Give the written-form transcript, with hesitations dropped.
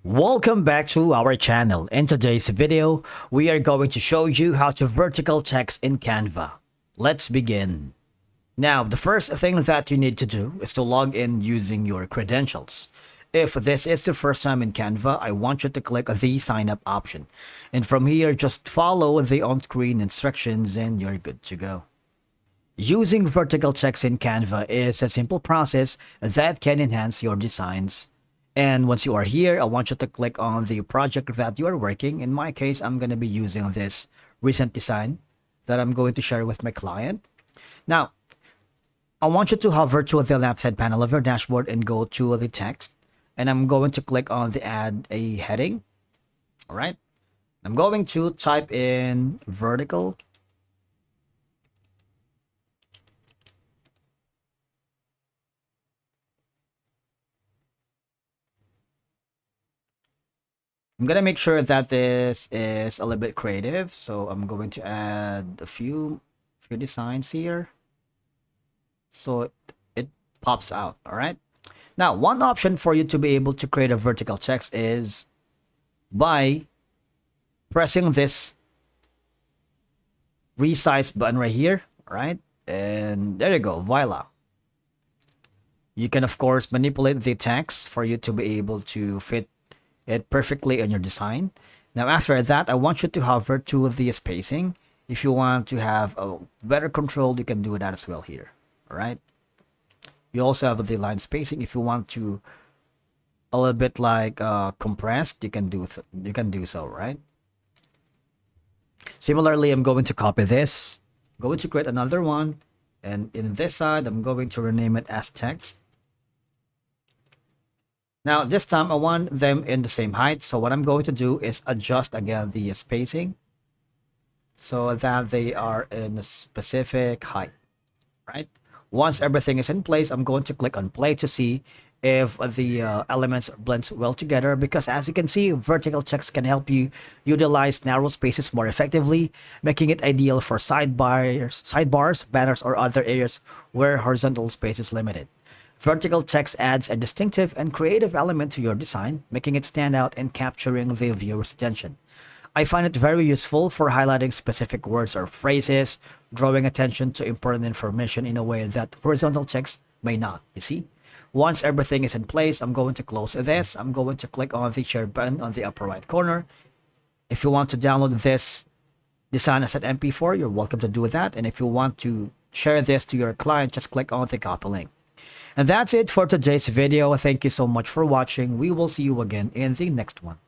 Welcome back to our channel. In today's video, we are going to show you how to vertical text in Canva. Let's begin. Now, the first thing that you need to do is to log in using your credentials. If this is the first time in Canva, I want you to click the sign up option. And from here, just follow the on-screen instructions and you're good to go. Using vertical text in Canva is a simple process that can enhance your designs. And once you are here, I want you to click on the project that you are working. In my case, I'm going to be using this recent design that I'm going to share with my client. Now, I want you to hover to the left side panel of your dashboard and go to the text. And I'm going to click on the add a heading. All right. I'm going to type in vertical. I'm going to make sure that this is a little bit creative. So I'm going to add a few designs here. So it pops out. All right. Now, one option for you to be able to create a vertical text is by pressing this resize button right here. All right. And there you go. Voila. You can, of course, manipulate the text for you to be able to fit it perfectly in your design. Now, after that, I want you to hover to the spacing. If you want to have a better control, you can do that as well here. All right. You also have the line spacing. If you want to a little bit like compressed, you can do so, right? Similarly, I'm going to copy this. I'm going to create another one, and in this side, I'm going to rename it as text. Now, this time I want them in the same height. So what I'm going to do is adjust again the spacing so that they are in a specific height, right? Once everything is in place, I'm going to click on play to see if the elements blend well together, because as you can see, vertical text can help you utilize narrow spaces more effectively, making it ideal for sidebars, banners, or other areas where horizontal space is limited. Vertical text adds a distinctive and creative element to your design, making it stand out and capturing the viewer's attention. I find it very useful for highlighting specific words or phrases, drawing attention to important information in a way that horizontal text may not, you see? Once everything is in place, I'm going to close this. I'm going to click on the share button on the upper right corner. If you want to download this design as an MP4, you're welcome to do that. And if you want to share this to your client, just click on the copy link. And that's it for today's video. Thank you so much for watching. We will see you again in the next one.